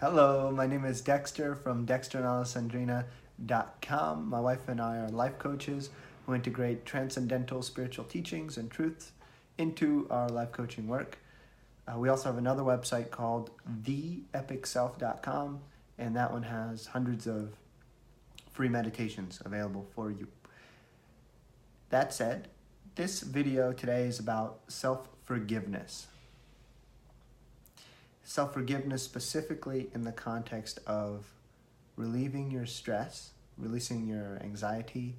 Hello, my name is Dexter from dexterandalessandrina.com. My wife and I are life coaches who integrate transcendental spiritual teachings and truths into our life coaching work. We also have another website called theepicself.com, and that one has hundreds of free meditations available for you. That said, this video today is about self-forgiveness. Self-forgiveness specifically in the context of relieving your stress, releasing your anxiety,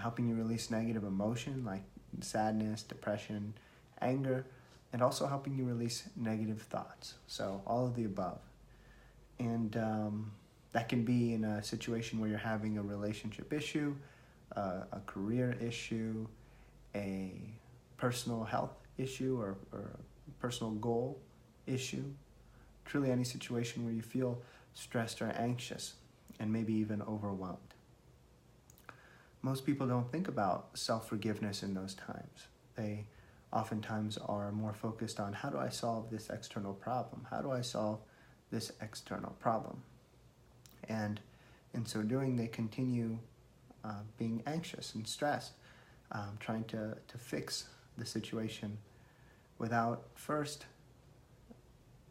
helping you release negative emotion like sadness, depression, anger, and also helping you release negative thoughts. So all of the above. And that can be in a situation where you're having a relationship issue, a career issue, a personal health issue, or a personal goal issue, truly any situation where you feel stressed or anxious and maybe even overwhelmed. Most people don't think about self-forgiveness in those times. They oftentimes are more focused on, how do I solve this external problem? How do I solve this external problem? And in so doing, they continue being anxious and stressed, trying to fix the situation without first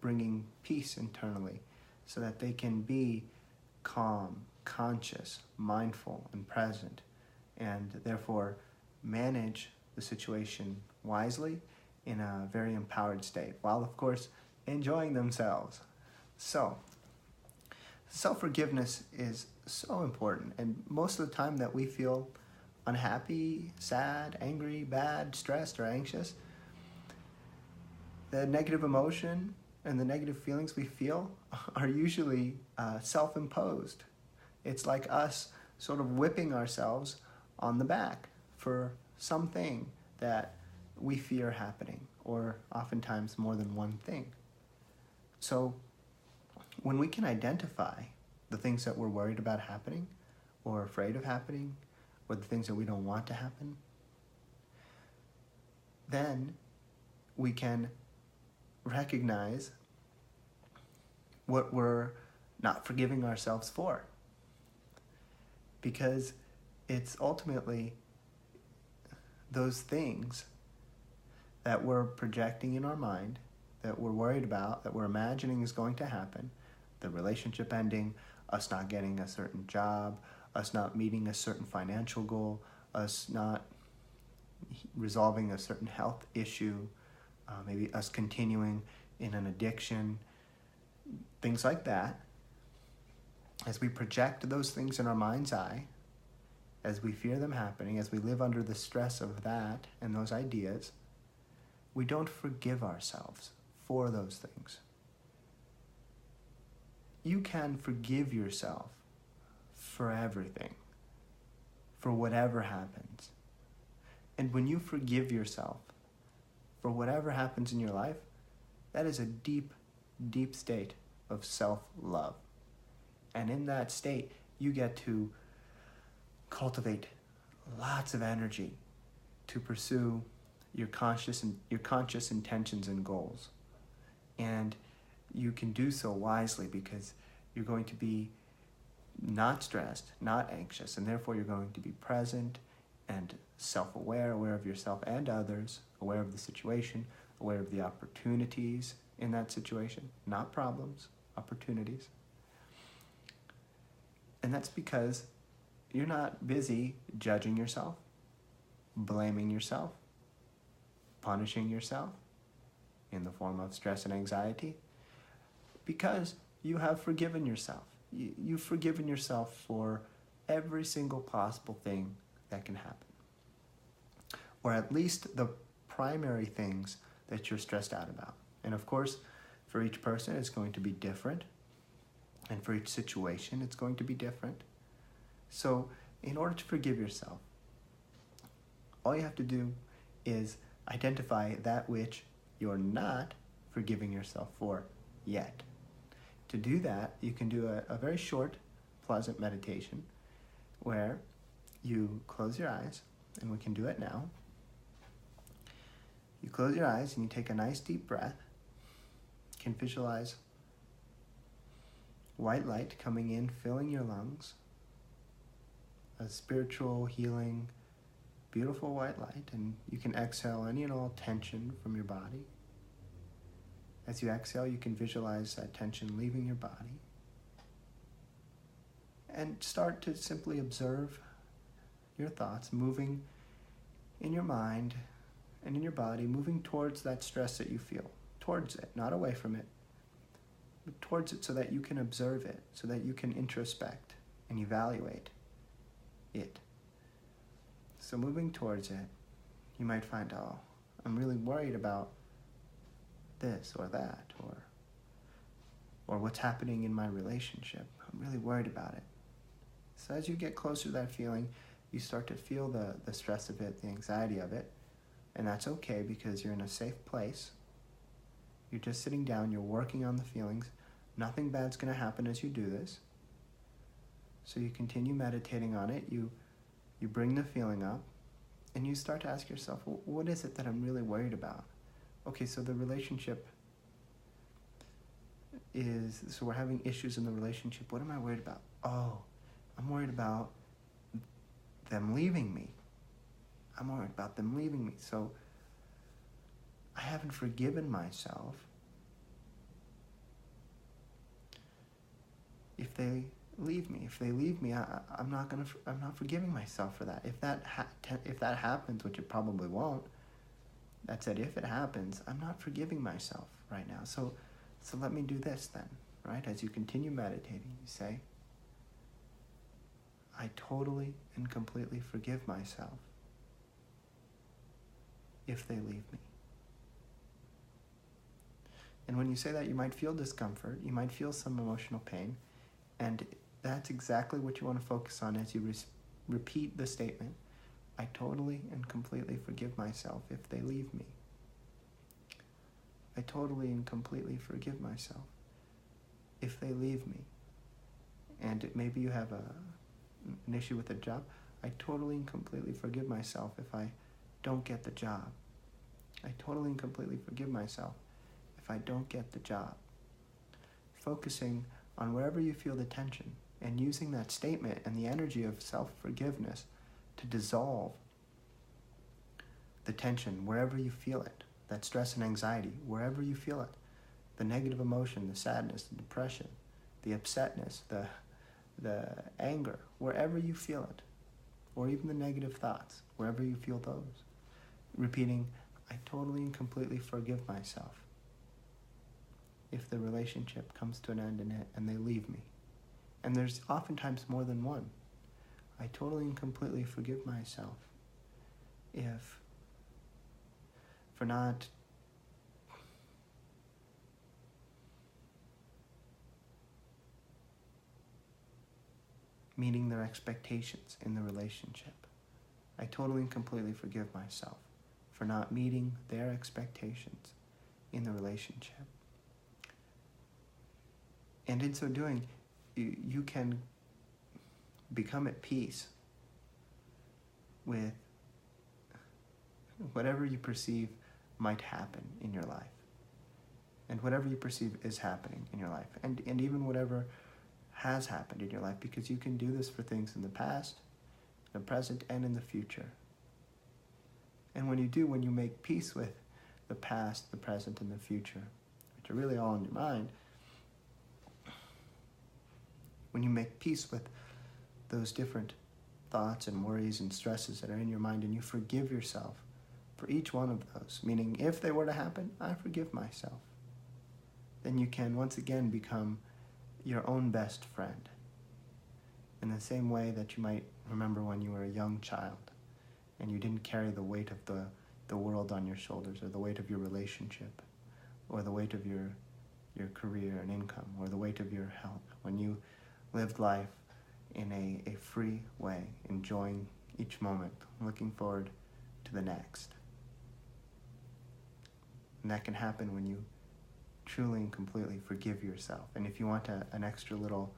bringing peace internally so that they can be calm, conscious, mindful, and present, and therefore manage the situation wisely in a very empowered state, while of course enjoying themselves. So, self-forgiveness is so important, and most of the time that we feel unhappy, sad, angry, bad, stressed, or anxious, the negative emotion and the negative feelings we feel are usually self-imposed. It's like us sort of whipping ourselves on the back for something that we fear happening, or oftentimes more than one thing. So when we can identify the things that we're worried about happening, or afraid of happening, or the things that we don't want to happen, then we can recognize what we're not forgiving ourselves for. Because it's ultimately those things that we're projecting in our mind, that we're worried about, that we're imagining is going to happen, the relationship ending, us not getting a certain job, us not meeting a certain financial goal, us not resolving a certain health issue, maybe us continuing in an addiction, things like that. As we project those things in our mind's eye, as we fear them happening, as we live under the stress of that and those ideas, we don't forgive ourselves for those things. You can forgive yourself for everything, for whatever happens. And when you forgive yourself for whatever happens in your life, that is a deep, deep state of self-love. And in that state, you get to cultivate lots of energy to pursue your conscious intentions and goals. And you can do so wisely because you're going to be not stressed, not anxious, and therefore you're going to be present and self-aware, aware of yourself and others, aware of the situation, aware of the opportunities in that situation, not problems, opportunities. And that's because you're not busy judging yourself, blaming yourself, punishing yourself in the form of stress and anxiety, because you have forgiven yourself. You've forgiven yourself for every single possible thing that can happen, or at least the primary things that you're stressed out about. And of course, for each person, it's going to be different. And for each situation, it's going to be different. So in order to forgive yourself, all you have to do is identify that which you're not forgiving yourself for yet. To do that, you can do a very short, pleasant meditation where you close your eyes, and we can do it now. You close your eyes and you take a nice deep breath. You can visualize white light coming in, filling your lungs, a spiritual, healing, beautiful white light, and you can exhale any and all tension from your body. As you exhale, you can visualize that tension leaving your body. And start to simply observe your thoughts moving in your mind and in your body, moving towards that stress that you feel. Towards it, not away from it, but towards it so that you can observe it, so that you can introspect and evaluate it. So moving towards it, you might find, oh, I'm really worried about this or that, or what's happening in my relationship. I'm really worried about it. So as you get closer to that feeling, you start to feel the stress of it, the anxiety of it, and that's okay because you're in a safe place. You're just sitting down, you're working on the feelings. Nothing bad's going to happen as you do this. So you continue meditating on it, you bring the feeling up, and you start to ask yourself, well, what is it that I'm really worried about? Okay, so the relationship so we're having issues in the relationship. What am I worried about? Oh, I'm worried about them leaving me. I'm worried about them leaving me. So I haven't forgiven myself if they leave me. If they leave me, I'm not forgiving myself for that. If that happens, which it probably won't, that said, if it happens, I'm not forgiving myself right now. So let me do this then, right? As you continue meditating, you say, I totally and completely forgive myself if they leave me. And when you say that, you might feel discomfort, you might feel some emotional pain, and that's exactly what you want to focus on as you repeat the statement, I totally and completely forgive myself if they leave me. I totally and completely forgive myself if they leave me. And maybe you have an issue with a job. I totally and completely forgive myself if I don't get the job. I totally and completely forgive myself if I don't get the job. Focusing on wherever you feel the tension and using that statement and the energy of self-forgiveness to dissolve the tension wherever you feel it, that stress and anxiety, wherever you feel it, the negative emotion, the sadness, the depression, the upsetness, the anger, wherever you feel it, or even the negative thoughts, wherever you feel those. Repeating, I totally and completely forgive myself if the relationship comes to an end and they leave me. And there's oftentimes more than one. I totally and completely forgive myself for not meeting their expectations in the relationship. I totally and completely forgive myself for not meeting their expectations in the relationship. And in so doing, you can become at peace with whatever you perceive might happen in your life. And whatever you perceive is happening in your life. And even whatever has happened in your life, because you can do this for things in the past, the present, and in the future. And when you make peace with the past, the present, and the future, which are really all in your mind, when you make peace with those different thoughts and worries and stresses that are in your mind, and you forgive yourself for each one of those, meaning if they were to happen, I forgive myself, then you can once again become your own best friend. In the same way that you might remember when you were a young child and you didn't carry the weight of the world on your shoulders, or the weight of your relationship, or the weight of your career and income, or the weight of your health, when you lived life in a free way, enjoying each moment, looking forward to the next. And that can happen when you truly and completely forgive yourself. And if you want an extra little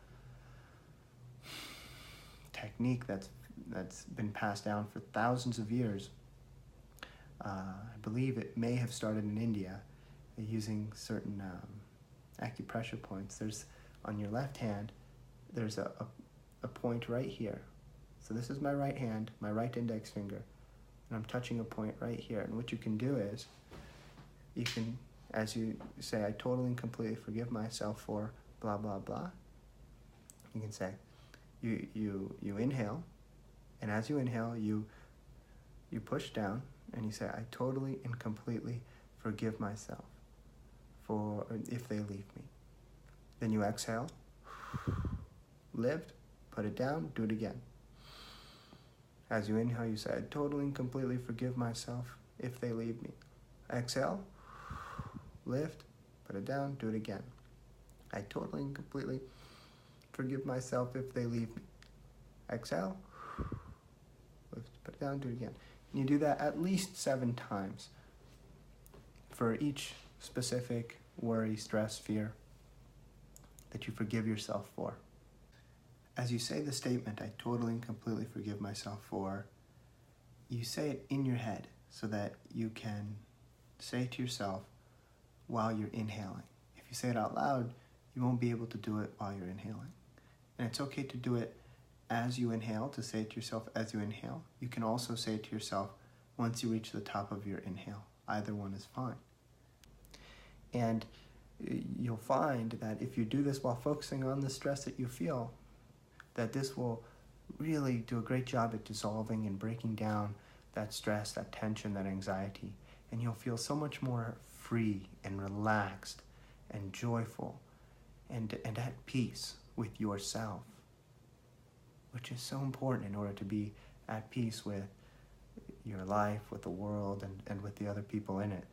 technique that's been passed down for thousands of years, I believe it may have started in India using certain acupressure points. There's on your left hand, there's a point right here. So this is my right hand, my right index finger, and I'm touching a point right here. And what you can do is, you can, as you say, I totally and completely forgive myself for blah, blah, blah. You can say, you inhale, and as you inhale, you push down, and you say, I totally and completely forgive myself for if they leave me. Then you exhale, lift, put it down, do it again. As you inhale, you say, I totally and completely forgive myself if they leave me. Exhale, lift, put it down, do it again. I totally and completely forgive myself if they leave me. Exhale, lift, put it down, do it again. And you do that at least 7 times for each specific worry, stress, fear that you forgive yourself for. As you say the statement, I totally and completely forgive myself for, you say it in your head so that you can say it to yourself while you're inhaling. If you say it out loud, you won't be able to do it while you're inhaling. And it's okay to do it as you inhale, to say it to yourself as you inhale. You can also say it to yourself once you reach the top of your inhale. Either one is fine. And you'll find that if you do this while focusing on the stress that you feel, that this will really do a great job at dissolving and breaking down that stress, that tension, that anxiety. And you'll feel so much more free and relaxed and joyful and at peace with yourself, which is so important in order to be at peace with your life, with the world, and with the other people in it.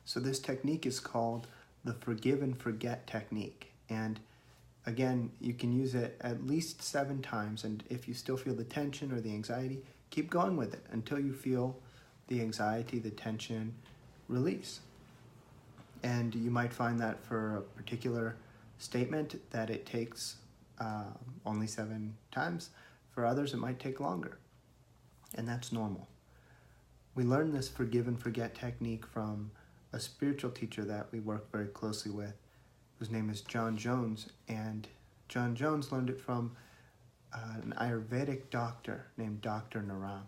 So this technique is called the forgive and forget technique. And again, you can use it at least 7 times, and if you still feel the tension or the anxiety, keep going with it until you feel the anxiety, the tension release. And you might find that for a particular statement that it takes only 7 times. For others, it might take longer, and that's normal. We learned this forgive and forget technique from a spiritual teacher that we work very closely with, whose name is John Jones, and John Jones learned it from an Ayurvedic doctor named Dr. Naram,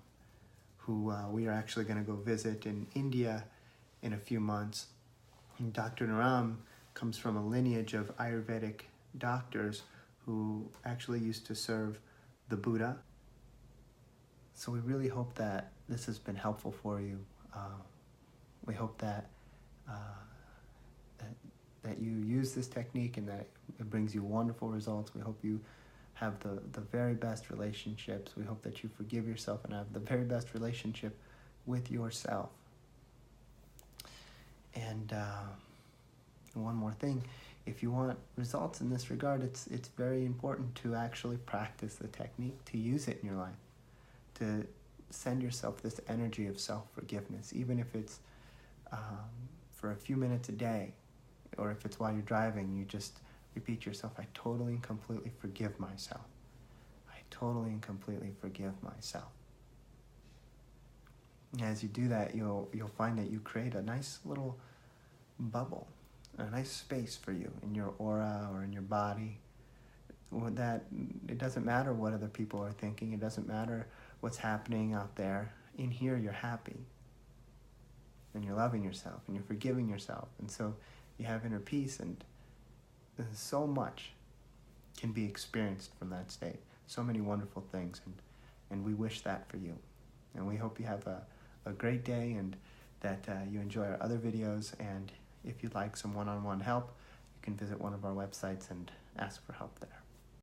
who we are actually going to go visit in India in a few months. And Dr. Naram comes from a lineage of Ayurvedic doctors who actually used to serve the Buddha. So we really hope that this has been helpful for you. We hope that that you use this technique and that it brings you wonderful results. We hope you have the very best relationships. We hope that you forgive yourself and have the very best relationship with yourself. And one more thing, if you want results in this regard, it's very important to actually practice the technique, to use it in your life, to send yourself this energy of self-forgiveness, even if it's for a few minutes a day, or if it's while you're driving, you just repeat to yourself, I totally and completely forgive myself. I totally and completely forgive myself. And as you do that, you'll find that you create a nice little bubble, a nice space for you in your aura or in your body. That it doesn't matter what other people are thinking. It doesn't matter what's happening out there. In here, you're happy, and you're loving yourself, and you're forgiving yourself, and so you have inner peace, and so much can be experienced from that state. So many wonderful things, and we wish that for you. And we hope you have a great day, and that you enjoy our other videos. And if you'd like some one-on-one help, you can visit one of our websites and ask for help there.